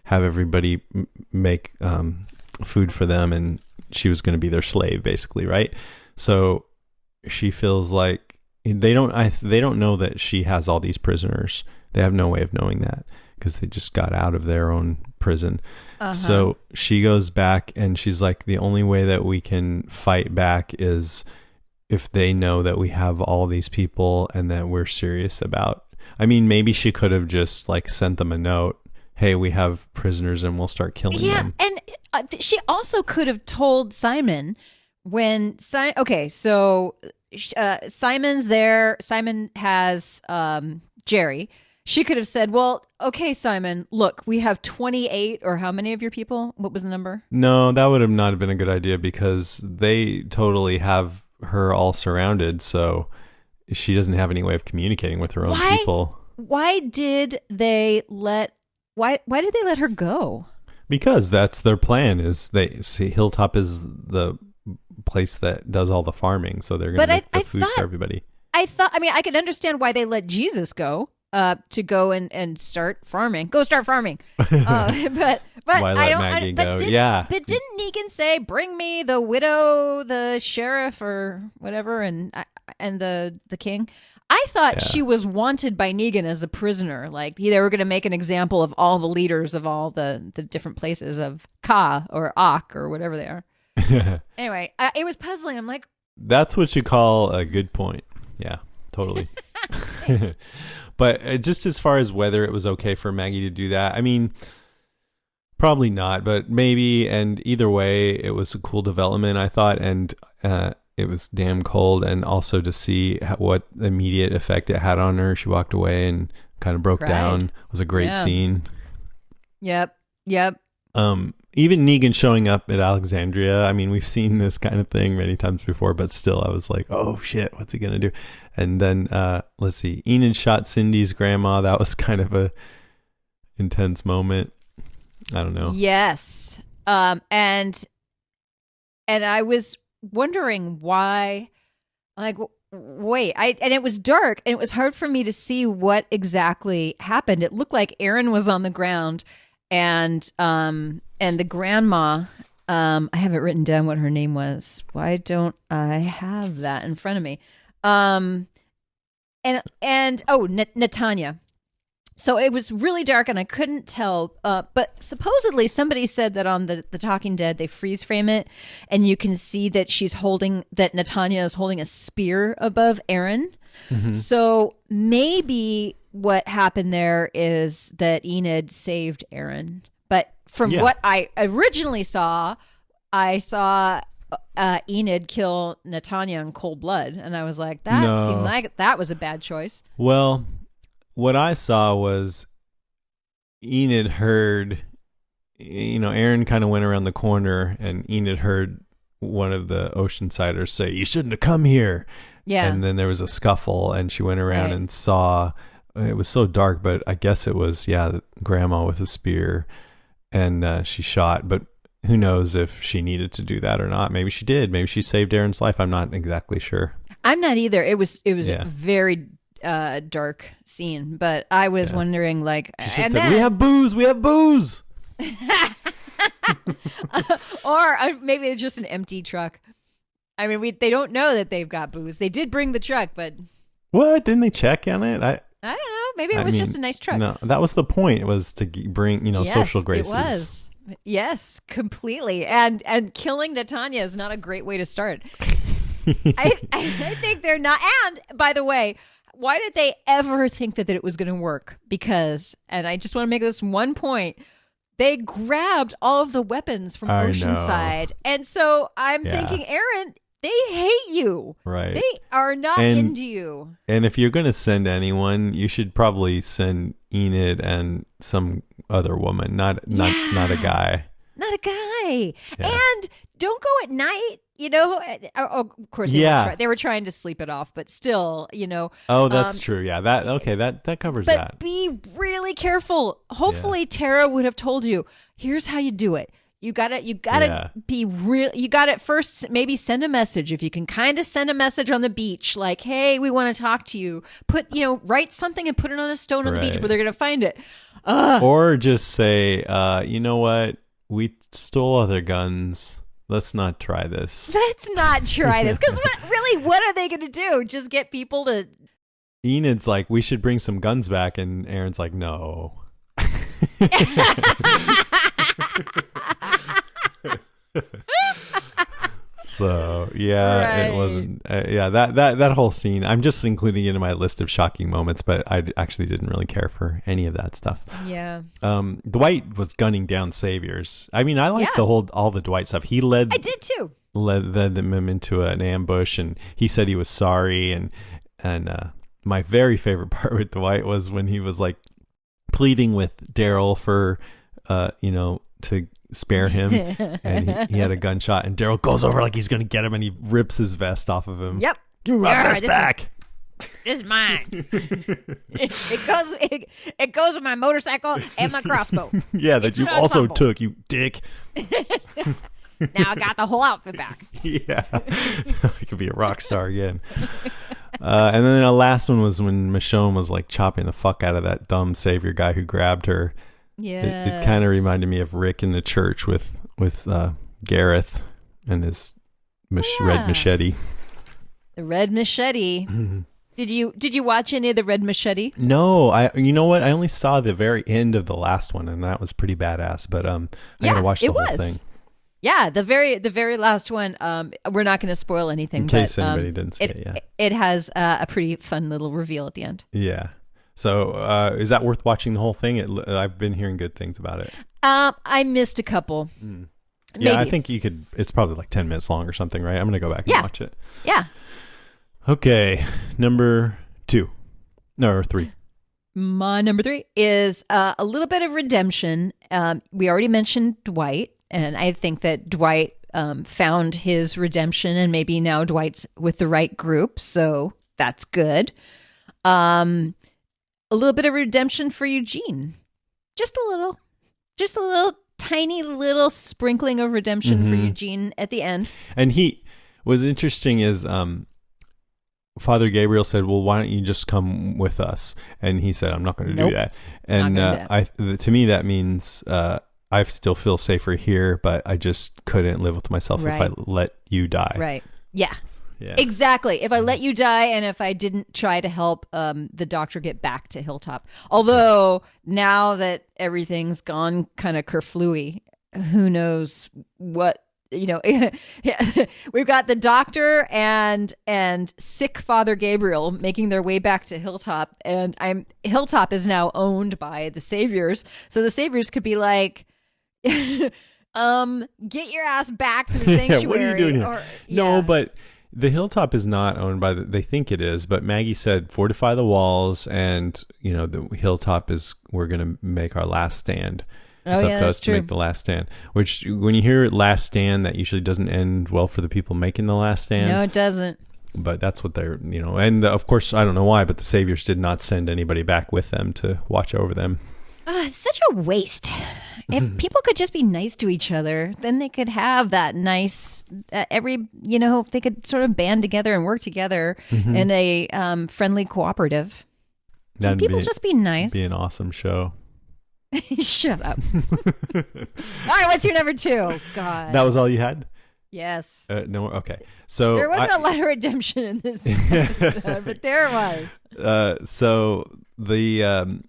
have everybody make food for them, and she was going to be their slave, basically, right? So she feels like. They don't know that she has all these prisoners. They have no way of knowing that because they just got out of their own prison. Uh-huh. So she goes back and she's like, the only way that we can fight back is if they know that we have all these people and that we're serious about. I mean, maybe she could have just like sent them a note. Hey, we have prisoners and we'll start killing them. Yeah, and she also could have told Simon when Simon's there. Simon has Jerry. She could have said, well, okay, Simon, look, we have 28 or how many of your people? What was the number? No, that would have not been a good idea because they totally have her all surrounded. So she doesn't have any way of communicating with her own people. Why did they let her go? Because that's their plan is they see Hilltop is the place that does all the farming, so they're going to make the food for everybody. I could understand why they let Jesus go to go and start farming. Go start farming. But why let Maggie go? But didn't Negan say, "Bring me the widow, the sheriff, or whatever, and the king"? I thought she was wanted by Negan as a prisoner. Like they were going to make an example of all the leaders of all the different places of Ka or Ak or whatever they are. Anyway, it was puzzling. I'm like, that's what you call a good point. Yeah, totally. But just as far as whether it was okay for Maggie to do that, I mean, probably not, but maybe. And either way, it was a cool development, I thought. And it was damn cold. And also to see what immediate effect it had on her. She walked away and kind of broke down. It was a great scene. Yep. Even Negan showing up at Alexandria. I mean, we've seen this kind of thing many times before, but still I was like, oh shit, what's he going to do? And then, let's see, Enid shot Cindy's grandma. That was kind of a intense moment. I don't know. Yes. And I was wondering why, like, wait, and it was dark and it was hard for me to see what exactly happened. It looked like Aaron was on the ground and the grandma, I have it written down what her name was. Why don't I have that in front of me? Netanya. So it was really dark and I couldn't tell. But supposedly somebody said that on the Talking Dead, they freeze frame it and you can see that that Netanya is holding a spear above Aaron. Mm-hmm. So maybe what happened there is that Enid saved Aaron. But from what I originally saw, I saw Enid kill Netanya in cold blood. And I was like, that seemed like that was a bad choice. Well, what I saw was Enid heard, Aaron kind of went around the corner and Enid heard one of the Oceansiders say, you shouldn't have come here. Yeah. And then there was a scuffle and she went around and saw, it was so dark, but I guess it was, grandma with a spear and she shot. But who knows if she needed to do that or not. Maybe she did. Maybe she saved Aaron's life. I'm not exactly sure. I'm not either. It was a very dark scene, but I was wondering, like, she said, we have booze. Or maybe it's just an empty truck. I mean, they don't know that they've got booze. They did bring the truck, but what? Didn't they check on it? I don't know. Maybe it was just a nice truck. No, that was the point. It was to bring, social graces. It was. Yes, completely. And killing Netanya is not a great way to start. I think they're not. And by the way, why did they ever think that it was going to work? Because, and I just want to make this one point, they grabbed all of the weapons from Oceanside. And so I'm thinking, Aaron, they hate you. Right. They are not into you. And if you're going to send anyone, you should probably send Enid and some other woman, not a guy. Not a guy. Yeah. And don't go at night. Of course, they were trying to sleep it off, but still, Oh, that's true. Yeah, that covers that. But be really careful. Hopefully, Tara would have told you, here's how you do it. You gotta be real. You gotta first maybe send a message. If you can kind of send a message on the beach, like, hey, we want to talk to you. Write something and put it on a stone on the beach where they're gonna find it. Or just say, you know what? We stole other guns. Let's not try this. Let's not try this. Because what are they going to do? Just get people to... Enid's like, we should bring some guns back. And Aaron's like, no. So, It wasn't... that whole scene, I'm just including it in my list of shocking moments, but I actually didn't really care for any of that stuff. Yeah. Dwight was gunning down saviors. I mean, I liked all the Dwight stuff. He led... I did too. Led them into an ambush, and he said he was sorry, and my very favorite part with Dwight was when he was like pleading with Daryl for, to spare him, and he had a gunshot, and Daryl goes over like he's gonna get him, and he rips his vest off of him. Yep. Give me my vest back. This is mine. it goes with my motorcycle and my crossbow. Yeah, that you also took, you dick. Now I got the whole outfit back. Yeah. I could be a rock star again. And then the last one was when Michonne was like chopping the fuck out of that dumb savior guy who grabbed her. Yeah, it kind of reminded me of Rick in the church with Gareth and his red machete. The red machete. Did you watch any of the Red Machete? No, you know what? I only saw the very end of the last one, and that was pretty badass. But I gotta watch the whole thing. Yeah, the very last one. We're not going to spoil anything in case anybody didn't see it. Yeah, it has a pretty fun little reveal at the end. Yeah. So is that worth watching the whole thing? I've been hearing good things about it. I missed a couple. Yeah, I think you could. It's probably like 10 minutes long or something, right? I'm gonna go back and watch it. Yeah. Okay, number 2, or 3. My number 3 is a little bit of redemption. We already mentioned Dwight. And I think that Dwight found his redemption, and maybe now Dwight's with the right group, so that's good. A little bit of redemption for Eugene, just a little tiny little sprinkling of redemption for Eugene at the end. And what's interesting is Father Gabriel said, "Well, why don't you just come with us?" And he said, "I'm not going to do that." And to me, that means. I still feel safer here, but I just couldn't live with myself if I let you die. Right. Yeah. Exactly. If I let you die, and if I didn't try to help the doctor get back to Hilltop. Although now that everything's gone kind of kerflooey, who knows what, we've got the doctor and sick Father Gabriel making their way back to Hilltop, and Hilltop is now owned by the Saviors. So the Saviors could be like, get your ass back to the sanctuary. What are you doing here? No, but the Hilltop is not owned by they think it is, but Maggie said fortify the walls, and the Hilltop we're going to make our last stand. It's up to us to make the last stand, which when you hear last stand, that usually doesn't end well for the people making the last stand. No, it doesn't. But that's what they're, and of course, I don't know why, but the Saviors did not send anybody back with them to watch over them. It's such a waste. If people could just be nice to each other, then they could have that nice, they could sort of band together and work together in a friendly cooperative. That'd people just be nice. Be an awesome show. Shut up. All right, what's your number 2? God. That was all you had? Yes. No, okay. So there wasn't a lot of redemption in this episode, but there was. So the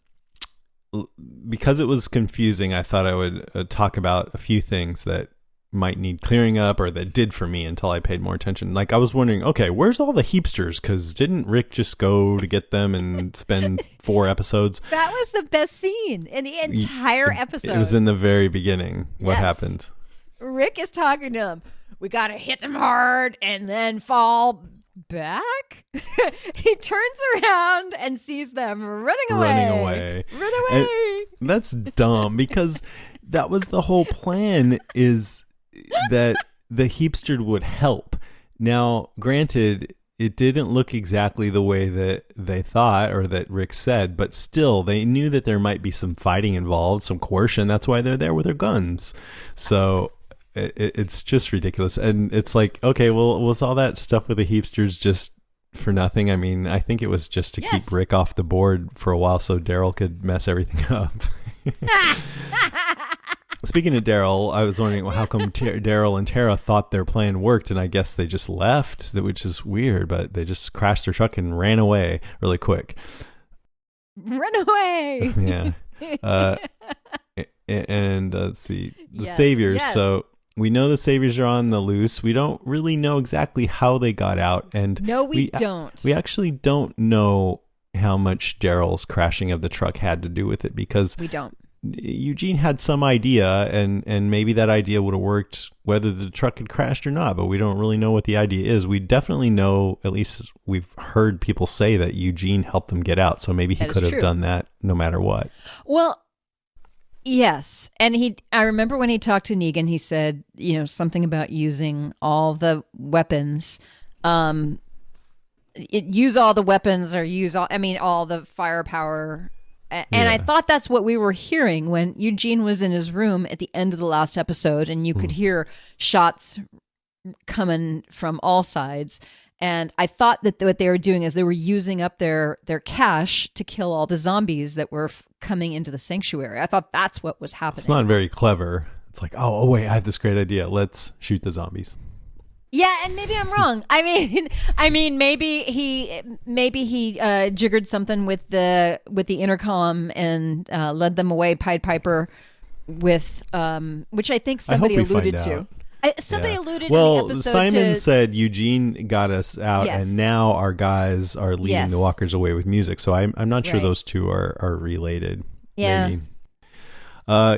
because it was confusing, I thought I would talk about a few things that might need clearing up, or that did for me until I paid more attention. Like I was wondering, okay, where's all the heapsters? Because didn't Rick just go to get them and spend 4 episodes? That was the best scene in the entire episode. It was in the very beginning. What happened? Rick is talking to him. We got to hit them hard and then fall back. He turns around and sees them running away. Run away. And that's dumb, because that was the whole plan, is that the heapster would help. Now, granted, it didn't look exactly the way that they thought, or that Rick said, but still, they knew that there might be some fighting involved, some coercion. That's why they're there with their guns. So it's just ridiculous. And it's like, okay, well, was all that stuff with the heapsters just for nothing? I mean, I think it was just to keep Rick off the board for a while so Daryl could mess everything up. Speaking of Daryl, I was wondering, well, how come Daryl and Tara thought their plan worked, and I guess they just left, which is weird, but they just crashed their truck and ran away really quick. Run away! Yeah. And let's see, the Saviors. Yes. So we know the Saviors are on the loose. We don't really know exactly how they got out. And no, we don't. We actually don't know how much Daryl's crashing of the truck had to do with it, because we don't. Eugene had some idea, and maybe that idea would have worked whether the truck had crashed or not, but we don't really know what the idea is. We definitely know, at least we've heard people say, that Eugene helped them get out, so maybe he could have done that no matter what. Well, yes, and I remember when he talked to Negan, he said, something about using all the weapons, use all the weapons, or all the firepower. And I thought that's what we were hearing when Eugene was in his room at the end of the last episode, and you could hear shots coming from all sides. And I thought that what they were doing is they were using up their cash to kill all the zombies that were coming into the sanctuary. I thought that's what was happening. It's not very clever. It's like, oh wait, I have this great idea. Let's shoot the zombies. Yeah, and maybe I'm wrong. Maybe he jiggered something with the intercom and led them away, Pied Piper, with which I think somebody alluded to. Somebody alluded in the episode Simon said Eugene got us out, and now our guys are leading the walkers away with music. So I'm not sure those two are related. Yeah. Maybe.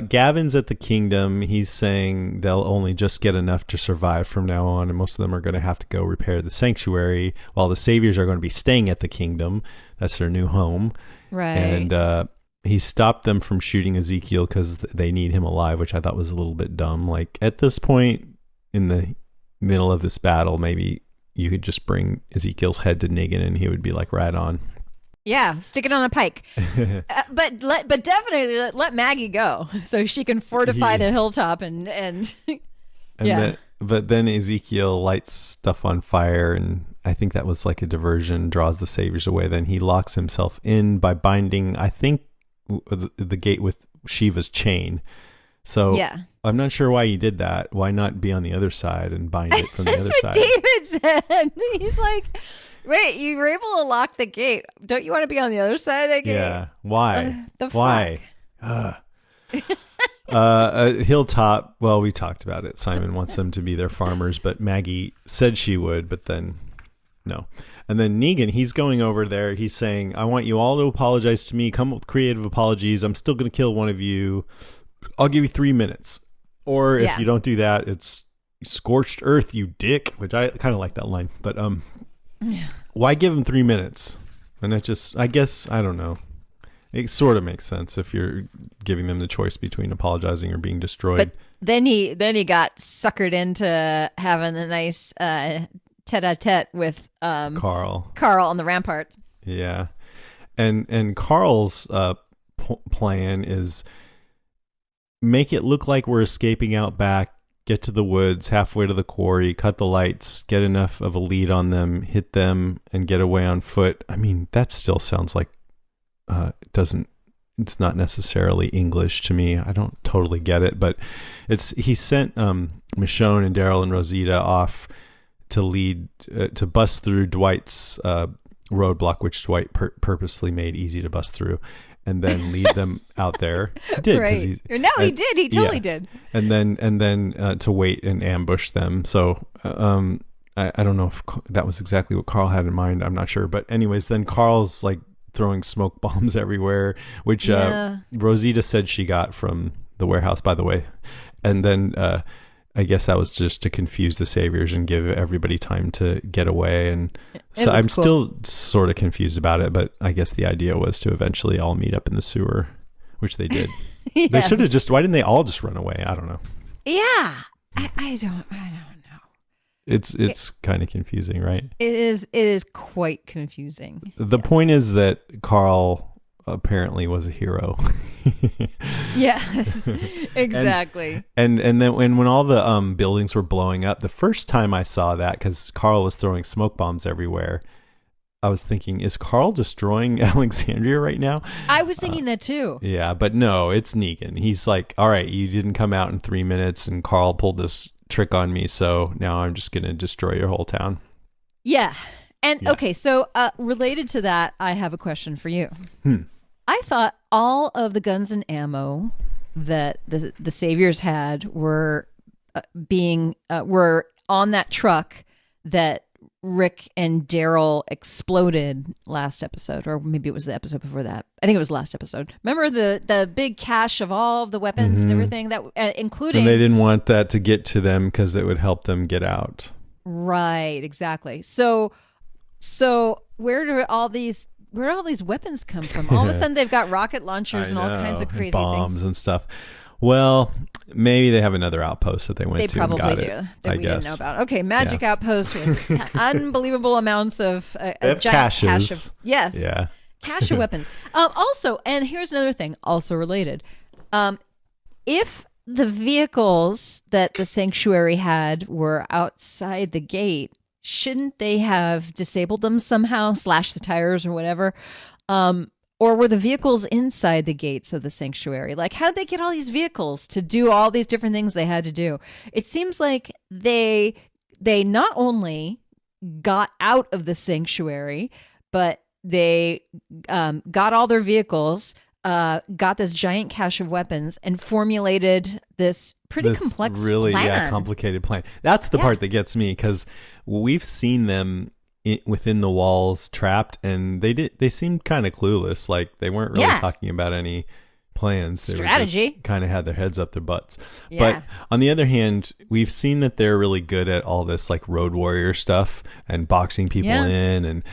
Gavin's at the kingdom. He's saying they'll only just get enough to survive from now on, and most of them are going to have to go repair the sanctuary, while the saviors are going to be staying at the kingdom. That's their new home. Right. And he stopped them from shooting Ezekiel because they need him alive, which I thought was a little bit dumb. Like, at this point in the middle of this battle, maybe you could just bring Ezekiel's head to Negan and he would be like, right on. Yeah, stick it on a pike. But definitely let Maggie go so she can fortify the hilltop and but then Ezekiel lights stuff on fire, and I think that was like a diversion, draws the saviors away. Then he locks himself in by binding, I think, the gate with Shiva's chain. So I'm not sure why he did that. Why not be on the other side and bind it from the other side? That's what David said. He's like, wait, you were able to lock the gate. Don't you want to be on the other side of the gate? Yeah. Why? Why? Hilltop. Well, we talked about it. Simon wants them to be their farmers, but Maggie said she would, but then no. And then Negan, he's going over there. He's saying, I want you all to apologize to me. Come up with creative apologies. I'm still going to kill one of you. I'll give you 3 minutes. Or if you don't do that, it's scorched earth, you dick, which I kind of like that line. But why give him 3 minutes? And it just, I guess, I don't know. It sort of makes sense if you're giving them the choice between apologizing or being destroyed. But then he got suckered into having a nice tete-a-tete with Carl on the rampart. Yeah. And Carl's plan is make it look like we're escaping out back, get to the woods, halfway to the quarry, cut the lights, get enough of a lead on them, hit them, and get away on foot. I mean, that still sounds like it's not necessarily English to me. I don't totally get it, but he sent Michonne and Daryl and Rosita off to lead to bust through Dwight's roadblock, which Dwight purposely made easy to bust through, and then lead them out there. He did, right. He did. He totally did. And then to wait and ambush them. So I don't know if that was exactly what Carl had in mind. I'm not sure. But anyways, then Carl's like throwing smoke bombs everywhere, which Rosita said she got from the warehouse, by the way. And then I guess that was just to confuse the saviors and give everybody time to get away. And so I'm still sort of confused about it, but I guess the idea was to eventually all meet up in the sewer, which they did. Yes. They should have why didn't they all just run away? I don't know. Yeah. I don't know. It's kind of confusing, right? It is quite confusing. The point is that Carl apparently was a hero. Yes, exactly. And then when all the buildings were blowing up, the first time I saw that, because Carl was throwing smoke bombs everywhere, I was thinking, is Carl destroying Alexandria right now? I was thinking that too. Yeah, but no, it's Negan. He's like, all right, you didn't come out in 3 minutes, and Carl pulled this trick on me, so now I'm just going to destroy your whole town. Yeah. And okay, so related to that, I have a question for you. I thought all of the guns and ammo that the saviors had were were on that truck that Rick and Daryl exploded last episode, or maybe it was the episode before that. I think it was last episode. Remember the big cache of all of the weapons and everything that, including. And they didn't want that to get to them because it would help them get out. Right, exactly. So where do all these weapons come from? All of a sudden, they've got rocket launchers and all kinds of crazy bombs things and stuff. Well, maybe they have another outpost that they went to. They probably and got do. It, that we didn't know about. Okay, magic outpost with unbelievable amounts of giant caches. Cache of, yes, yeah, cache of weapons. Also, and here's another thing, also related. If the vehicles that the sanctuary had were outside the gate, shouldn't they have disabled them somehow, slashed the tires or whatever? Or were the vehicles inside the gates of the sanctuary? Like, how'd they get all these vehicles to do all these different things they had to do? It seems like they they not only got out of the sanctuary, but they got all their vehicles, got this giant cache of weapons, and formulated this pretty complex really plan. complicated plan. That's the part that gets me, because we've seen them within the walls trapped, and they seemed kind of clueless. Like they weren't really talking about any plans. Strategy. They kind of had their heads up their butts. Yeah. But on the other hand, we've seen that they're really good at all this like road warrior stuff and boxing people in, and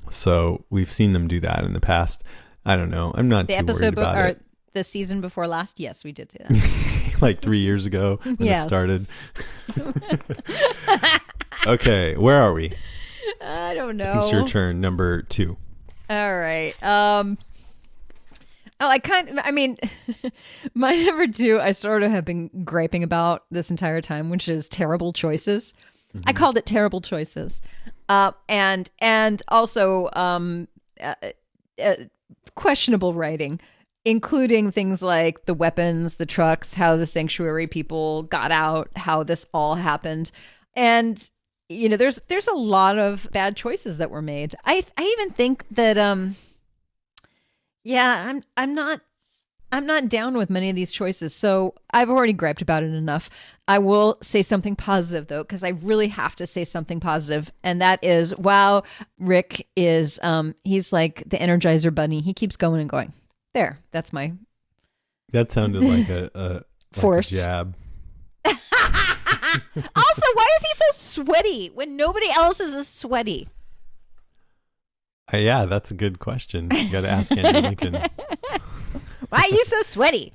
so we've seen them do that in the past. I don't know. I'm not too worried about it. The season before last, yes, we did say that. Like 3 years ago when it started. Okay, where are we? I don't know. I think it's your turn, number 2. All right. My number 2, I sort of have been griping about this entire time, which is terrible choices. Mm-hmm. I called it terrible choices. And also questionable writing, including things like the weapons, the trucks, how the sanctuary people got out, how this all happened. And there's a lot of bad choices that were made. I even think that I'm not down with many of these choices. So I've already griped about it enough. I will say something positive though, because I really have to say something positive, and that is, wow, Rick is he's like the Energizer Bunny. He keeps going and going. There, that's my. That sounded like a forced jab. Also, why is he so sweaty when nobody else is as sweaty? Yeah, that's a good question. You got to ask Andy Lincoln. Why are you so sweaty?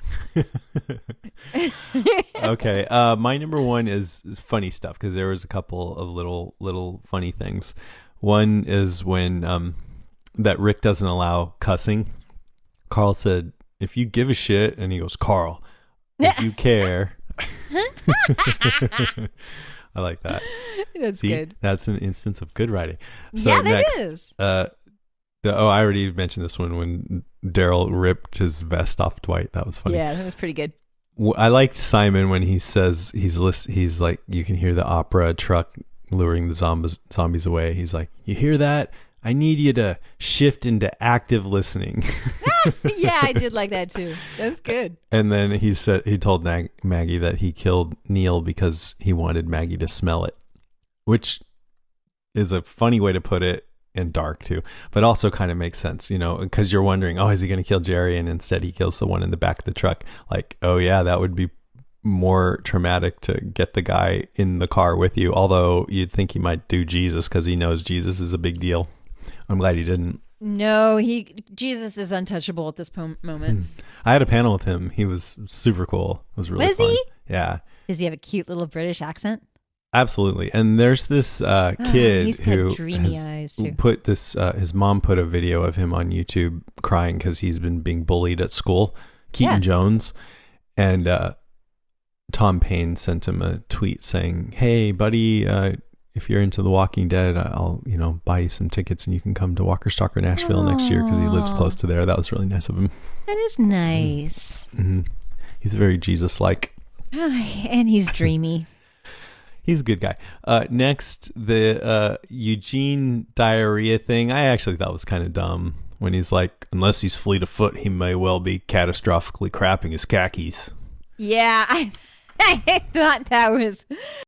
Okay, my number 1 is funny stuff, because there was a couple of little funny things. One is when that Rick doesn't allow cussing. Carl said, "If you give a shit," and he goes, "Carl, if you care." I like that. That's good. That's an instance of good writing. So yeah, that next, is. I already mentioned this one when Daryl ripped his vest off Dwight. That was funny. Yeah, that was pretty good. I liked Simon when he says he's like, you can hear the opera truck luring the zombies away. He's like, "You hear that? I need you to shift into active listening." Yeah, I did like that too. That's good. And then he told Maggie that he killed Neil because he wanted Maggie to smell it, which is a funny way to put it, and dark too, but also kind of makes sense, because you're wondering, oh, is he going to kill Jerry? And instead he kills the one in the back of the truck. Like, oh yeah, that would be more traumatic to get the guy in the car with you. Although you'd think he might do Jesus because he knows Jesus is a big deal. I'm glad he didn't. No, Jesus is untouchable at this moment. I had a panel with him. He was super cool. It was really fun. He? Yeah. Does he have a cute little British accent? Absolutely. And there's this kid who dreamy eyes too. Put this, his mom put a video of him on YouTube crying because he's been being bullied at school. Keaton Jones. And Tom Payne sent him a tweet saying, "Hey, buddy, if you're into The Walking Dead, I'll buy you some tickets and you can come to Walker Stalker Nashville next year," because he lives close to there. That was really nice of him. That is nice. Mm-hmm. He's very Jesus-like. And he's dreamy. He's a good guy. Next, the Eugene diarrhea thing. I actually thought was kind of dumb when he's like, "Unless he's fleet of foot, he may well be catastrophically crapping his khakis." Yeah, I thought that was